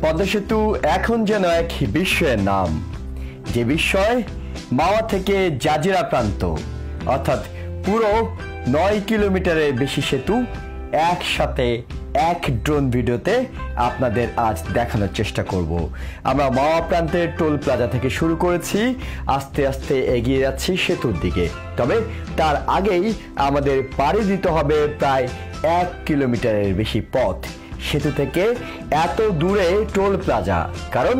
পদ্মা সেতু এখন যেন এক বিশ্বের নাম, যে বিস্ময় মাওয়া থেকে জাজিরা প্রান্ত অর্থাৎ পুরো 9 কিলোমিটারের বেশি সেতু একসাথে এক ড্রোন ভিডিওতে আপনাদের আজ দেখানোর চেষ্টা করব। আমরা মাওয়া প্রান্তের টোল প্লাজা থেকে শুরু করেছি, আস্তে আস্তে এগিয়ে যাচ্ছি সেতুর দিকে। তবে তার আগেই আমাদের পাড়ি দিতে হবে প্রায় 1 কিলোমিটারের বেশি পথ সেতু থেকে এত দূরে টোল প্লাজা, কারণ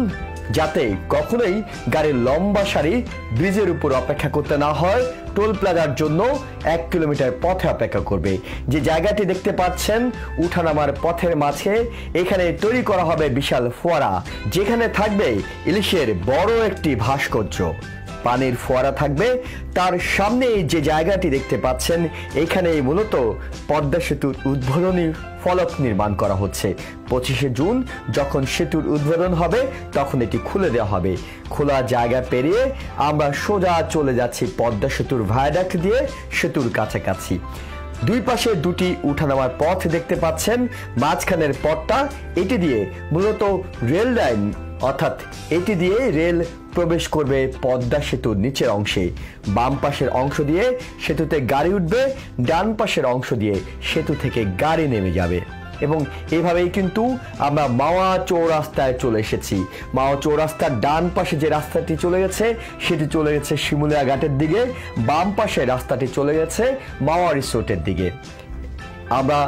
যাতে কখনোই গাড়ির লম্বা সারি ব্রিজের উপর অপেক্ষা করতে না হয়। টোল প্লাজার জন্য 1 কিলোমিটার পথে অপেক্ষা করবে। যে জায়গাটি দেখতে পাচ্ছেন উঠানামার পথের মাঝে, এখানে তৈরি করা হবে বিশাল ফোয়ারা, যেখানে থাকবে ইলিশের বড় একটি ভাস্কর্য। পানির ফোয়ারা থাকবে, তার সামনে যে জায়গাটি দেখতে পাচ্ছেন এখানে মূলত পদ্মা সেতুর উদ্বোধনী ফলক নির্মাণ করা হচ্ছে। 25শে জুন যখন সেতুর উদ্বোধন হবে তখন এটি খুলে দেওয়া হবে। খোলা জায়গা পেরিয়ে আমরা সোজা চলে যাচ্ছি পদ্মা সেতুর ভায়াডাক্ট দিয়ে সেতুর কাছাকাছি। দুই পাশে দুটি উঠানামার পথ দেখতে পাচ্ছেন, মাঝখানের পথটা এটি দিয়ে মূলত রেল লাইন, অর্থাৎ এটি দিয়ে রেল প্রবেশ করবে পদ্মা সেতুর নিচের অংশে। বাম পাশের অংশ দিয়ে সেতুতে গাড়ি উঠবে, ডান পাশের অংশ দিয়ে সেতু থেকে গাড়ি নেমে যাবে। এবং এভাবেই কিন্তু আমরা মাওয়া চৌরাস্তায় চলে এসেছি। মাওয়া চৌরাস্তার ডান পাশে যে রাস্তাটি চলে গেছে সেটি চলে গেছে শিমুলিয়া ঘাটের দিকে, বাম পাশে রাস্তাটি চলে গেছে মাওয়া রিসোর্টের দিকে। আমরা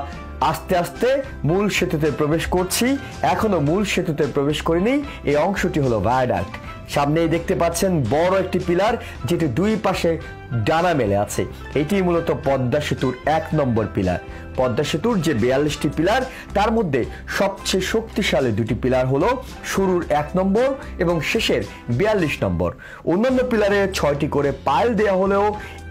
আস্তে আস্তে মূল সেতুতে প্রবেশ করছি, এখনো মূল সেতুতে প্রবেশ করিনি। এই অংশটি হলো ভায়াডাক্ট। সামনেই দেখতে পাচ্ছেন বড় একটি পিলার, যেটি দুই পাশে ডানা মেলে আছে। এটি মূলত পদ্মা সেতুর 1 নম্বর পিলার। পদ্মা সেতুর যে 42টি পিলার, তার মধ্যে সবচেয়ে শক্তিশালী দুটি পিলার হলো শুরুর 1 নম্বর এবং শেষের 42 নম্বর। অন্যান্য পিলারে 6টি করে পাইল দেওয়া হলেও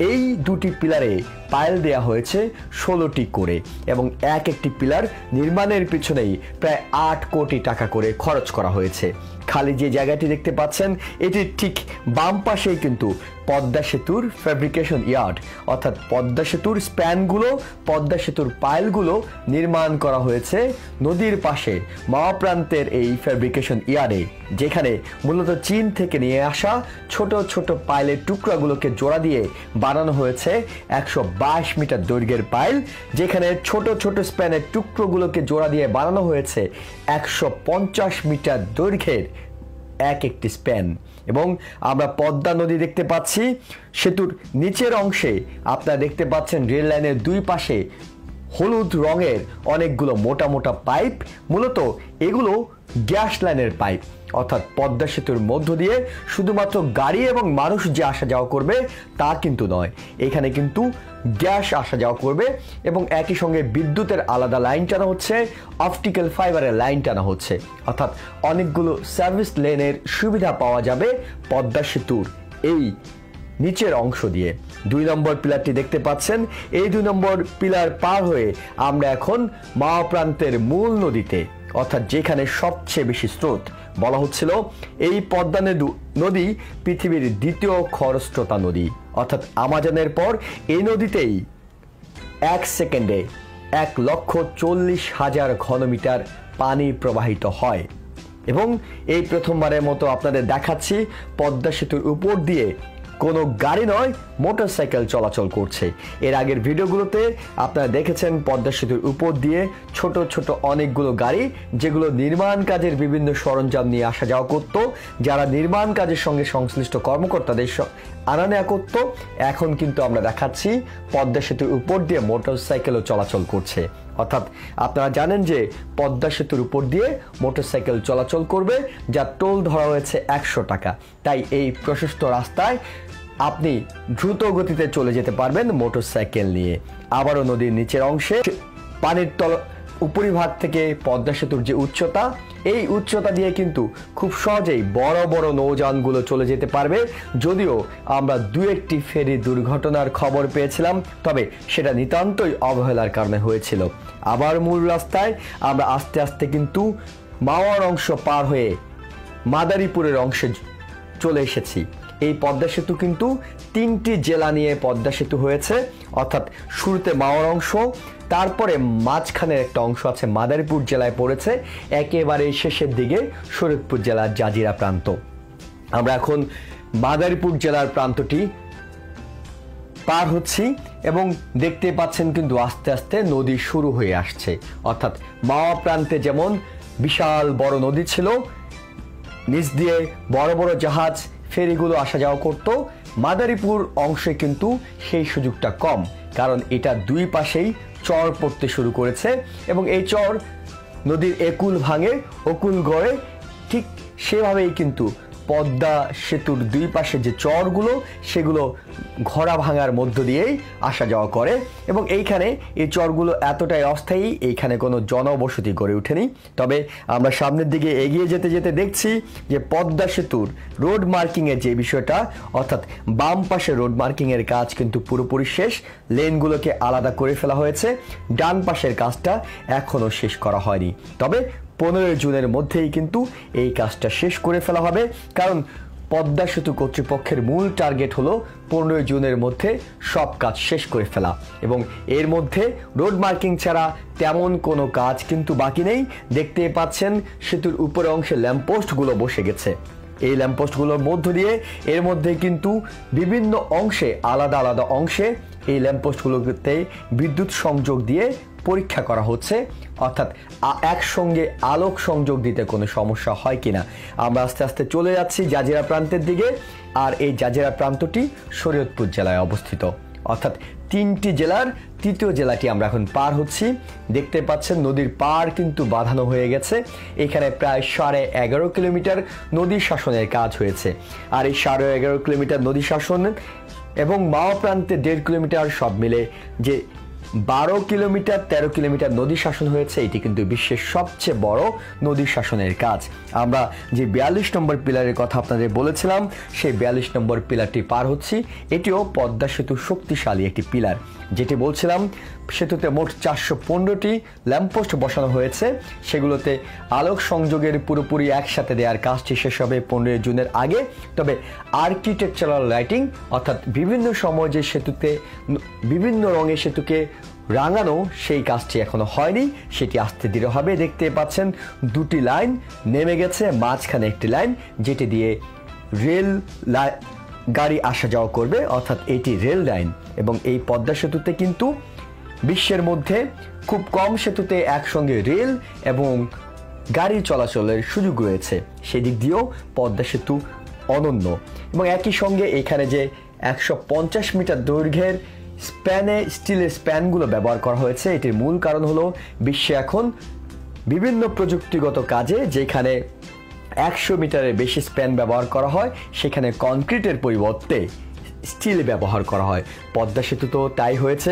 এই দুটি পিলারে পাইল দেওয়া হয়েছে 16টি করে, এবং এক একটি পিলার নির্মাণের পিছনেই প্রায় 8 কোটি টাকা করে খরচ করা হয়েছে। খালি যে জায়গাটি দেখতে পাচ্ছেন এটির ঠিক বাম পাশেই কিন্তু পদ্মা সেতুর ফ্যাব্রিকেশন ইয়ার্ড, অর্থাৎ পদ্মা সেতুর স্প্যানগুলো, পদ্মা সেতুর পাইলগুলো নির্মাণ করা হয়েছে নদীর পাশে মাওয়া প্রান্তের এই ফ্যাব্রিকেশন ইয়ার্ডে, যেখানে মূলত চীন থেকে নিয়ে আসা ছোট ছোট পাইলের টুকরাগুলোকে জোড়া দিয়ে বানানো হয়েছে 122 মিটার দৈর্ঘ্যের পাইল, যেখানে ছোট ছোট স্প্যানের টুকরোগুলোকে জোড়া দিয়ে বানানো হয়েছে 150 মিটার দৈর্ঘ্যের এক একটি স্প্যান। এবং আমরা পদ্মা নদী দেখতে পাচ্ছি। সেতুর নিচের অংশে আপনারা দেখতে পাচ্ছেন রেল লাইনের দুই পাশে হলুদ রঙের অনেকগুলো মোটা মোটা পাইপ, মূলত এগুলো গ্যাস লাইনের পাইপ। অর্থাৎ পদ্মা সেতুর মধ্য দিয়ে শুধুমাত্র গাড়ি এবং মানুষ যে আসা যাওয়া করবে তা কিন্তু নয়, এখানে কিন্তু গ্যাস আসা যাওয়া করবে এবং একই সঙ্গে বিদ্যুতের আলাদা লাইন টানা হচ্ছে, অপটিক্যাল ফাইবারের লাইন টানা হচ্ছে। অর্থাৎ অনেকগুলো সার্ভিস লেনের সুবিধা পাওয়া যাবে পদ্মা সেতুর এই নিচের অংশ দিয়ে। 2 নম্বর পিলারটি দেখতে পাচ্ছেন, এই 2 নম্বর পিলার পার হয়ে আমরা এখন মাওয়া প্রান্তের মূল নদীতে, অর্থাৎ যেখানে সবচেয়ে বেশি স্রোত। বলা হচ্ছিল এই পদ্মা নদী পৃথিবীর দ্বিতীয় খরস্রোতা নদী, অর্থাৎ আমাজনের পর এই নদীতেই 1 সেকেন্ডে 1,40,000 ঘনমিটার পানি প্রবাহিত হয়। এবং এই প্রথমবারের মতো আপনাদের দেখাচ্ছি পদ্মা সেতুর উপর দিয়ে কোনো গাড়ি নয়, মোটরসাইকেল চলাচল করছে। এর আগের ভিডিওগুলোতে আপনারা দেখেছেন পদ্মা সেতুর উপর দিয়ে ছোট ছোট অনেকগুলো গাড়ি, যেগুলো নির্মাণ কাজের বিভিন্ন সরঞ্জাম নিয়ে আসা যাওয়া করত, যারা নির্মাণ কাজের সঙ্গে সংশ্লিষ্ট কর্মকর্তাদের আনা নেওয়া করত। এখন কিন্তু আমরা দেখাচ্ছি পদ্মা সেতুর উপর দিয়ে মোটরসাইকেলও চলাচল করছে। অর্থাৎ আপনারা জানেন যে পদ্মা সেতুর উপর দিয়ে মোটরসাইকেল চলাচল করবে, যার টোল ধরা হয়েছে 100 টাকা। তাই এই প্রশস্ত রাস্তায় আপনি দ্রুত গতিতে চলে যেতে পারবেন মোটরসাইকেল নিয়ে। আবারও নদীর নিচের অংশে পানির উপরিভাগ থেকে পদ্মা সেতুর যে উচ্চতা, এই উচ্চতা দিয়ে কিন্তু খুব সহজেই বড় বড় নৌযানগুলো চলে যেতে পারবে। যদিও আমরা 2-1টি ফেরি দুর্ঘটনার খবর পেয়েছিলাম, তবে সেটা নিতান্তই অবহেলার কারণে হয়েছিল। আবার মূল রাস্তায় আমরা আস্তে আস্তে কিন্তু মাওয়ার অংশ পার হয়ে মাদারীপুরের অংশে চলে এসেছি। এই পদ্মা সেতু কিন্তু 3টি জেলা নিয়ে পদ্মা সেতু হয়েছে, অর্থাৎ শুরুতে মাওয়ার অংশ, তারপরে মাঝখানের একটা অংশ আছে মাদারীপুর জেলায় পড়েছে, একেবারে শেষের দিকে শরীয়তপুর জেলার জাজিরা প্রান্ত। আমরা এখন মাদারীপুর জেলার প্রান্তটি পার হচ্ছি এবং দেখতে পাচ্ছেন কিন্তু আস্তে আস্তে নদী শুরু হয়ে আসছে। অর্থাৎ মাওয়া প্রান্তে যেমন বিশাল বড় নদী ছিল, নিচ দিয়ে বড় বড় জাহাজ ফেরিগুলো আসা যাওয়া করত, মাদারীপুর অংশে কিন্তু সেই সুযোগটা কম, কারণ এটা দুই পাশেই চর পড়তে শুরু করেছে এবং এই চর নদীর একুল ভাঙে অকুল গড়ে। ঠিক সেভাবেই কিন্তু পদ্মা সেতুর দুই পাশে যে চরগুলো সেগুলো ঘোড়া ভাঙার মধ্য দিয়েই আসা যাওয়া করে এবং এইখানে এই চরগুলো এতটাই অস্থায়ী, এইখানে কোনো জনবসতি গড়ে ওঠেনি। তবে আমরা সামনের দিকে এগিয়ে যেতে যেতে দেখছি যে পদ্মা সেতুর রোড মার্কিংয়ের যে বিষয়টা, অর্থাৎ বাম পাশে রোড মার্কিংয়ের কাজ কিন্তু পুরোপুরি শেষ, লেনগুলোকে আলাদা করে ফেলা হয়েছে। ডান পাশের কাজটা এখনও শেষ করা হয়নি, তবে 15 জুনের মধ্যেই কিন্তু এই কাজটা শেষ করে ফেলা হবে, কারণ পদ্মা সেতু কর্তৃপক্ষের মূল টার্গেট হলো 15 জুনের মধ্যে সব কাজ শেষ করে ফেলা এবং এর মধ্যে রোড মার্কিং ছাড়া তেমন কোনো কাজ কিন্তু বাকি নেই। দেখতে পাচ্ছেন সেতুর উপরে অংশে ল্যাম্পপোস্টগুলো বসে গেছে, এই ল্যাম্পপোস্টগুলোর মধ্য দিয়ে এর মধ্যে কিন্তু বিভিন্ন অংশে আলাদা আলাদা অংশে এই ল্যাম্পপোস্টগুলোতে বিদ্যুৎ সংযোগ দিয়ে পরীক্ষা করা হচ্ছে, অর্থাৎ একসঙ্গে আলোক সংযোগ দিতে কোনো সমস্যা হয় কিনা। আমরা আস্তে আস্তে চলে যাচ্ছি জাজিরা প্রান্তের দিকে, আর এই জাজিরা প্রান্তটি শরীয়তপুর জেলায় অবস্থিত, অর্থাৎ 3টি জেলার 3য় জেলাটি আমরা এখন পার হচ্ছি। দেখতে পাচ্ছেন নদীর পার কিন্তু বাঁধানো হয়ে গেছে, এখানে প্রায় 11.5 কিলোমিটার নদী শাসনের কাজ হয়েছে, আর এই 11.5 কিলোমিটার নদী শাসন এবং মাওয়া প্রান্তে 1.5 কিলোমিটার সব মিলে যে 12 কিলোমিটার 13 কিলোমিটার নদী শাসন হয়েছে, এটি কিন্তু বিশ্বের সবচেয়ে বড় নদী শাসনের কাজ। আমরা যে 42 নম্বর পিলারের কথা আপনাদের বলেছিলাম, সেই 42 নম্বর পিলারটি পার হচ্ছি। এটিও পদ্মা সেতুর শক্তিশালী একটি পিলার, যেটি বলছিলাম সেতুতে মোট 415টি ল্যাম্পপোস্ট বসানো হয়েছে, সেগুলোতে আলোক সংযোগের পুরোপুরি একসাথে দেওয়ার কাজটি শেষ হবে 15 জুনের আগে। তবে আর্কিটেকচারাল লাইটিং, অর্থাৎ বিভিন্ন সময় যে সেতুতে বিভিন্ন রঙের সেতুকে রাঙানো, সেই কাজটি এখনো হয়নি, সেটি আস্তে ধীরে হবে। দেখতে পাচ্ছেন 2টি লাইন নেমে গেছে, মাঝখানে একটি লাইন যেটি দিয়ে রেল গাড়ি আসা যাওয়া করবে, অর্থাৎ এটি রেল লাইন। এবং এই পদ্মা সেতুতে কিন্তু বিশ্বের মধ্যে খুব কম সেতুতে একসঙ্গে রেল এবং গাড়ি চলাচলের সুযোগ রয়েছে, সেদিক দিয়েও পদ্মা সেতু অনন্য। এবং একই সঙ্গে এখানে যে 150 মিটার দৈর্ঘ্যের স্টিলের স্প্যানগুলো ব্যবহার করা হয়েছে, এটির মূল কারণ হলো বিশ্বে এখন বিভিন্ন প্রযুক্তিগত কাজে যেখানে 100 মিটারের বেশি স্প্যান ব্যবহার করা হয়, সেখানে কনক্রিটের পরিবর্তে স্টিল ব্যবহার করা হয়। পদ্মা সেতু তো তাই হয়েছে।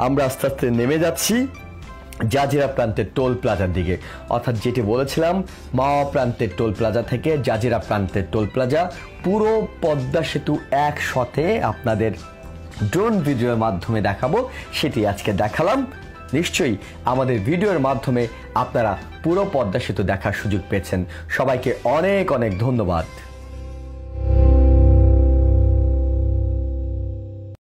আমরা আস্তে আস্তে নেমে যাচ্ছি জাজিরা প্রান্তের টোল প্লাজার দিকে, অর্থাৎ যেটি বলেছিলাম মাওয়া প্রান্তের টোল প্লাজা থেকে জাজিরা প্রান্তের টোল প্লাজা, পুরো পদ্মা সেতু একসাথে আপনাদের ড্রোন ভিডিওর মাধ্যমে দেখাবো, সেটি আজকে দেখালাম। নিশ্চয়ই আমাদের ভিডিওর মাধ্যমে আপনারা পুরো পদ্মা সেতু দেখার সুযোগ পেয়েছেন। সবাইকে অনেক অনেক ধন্যবাদ।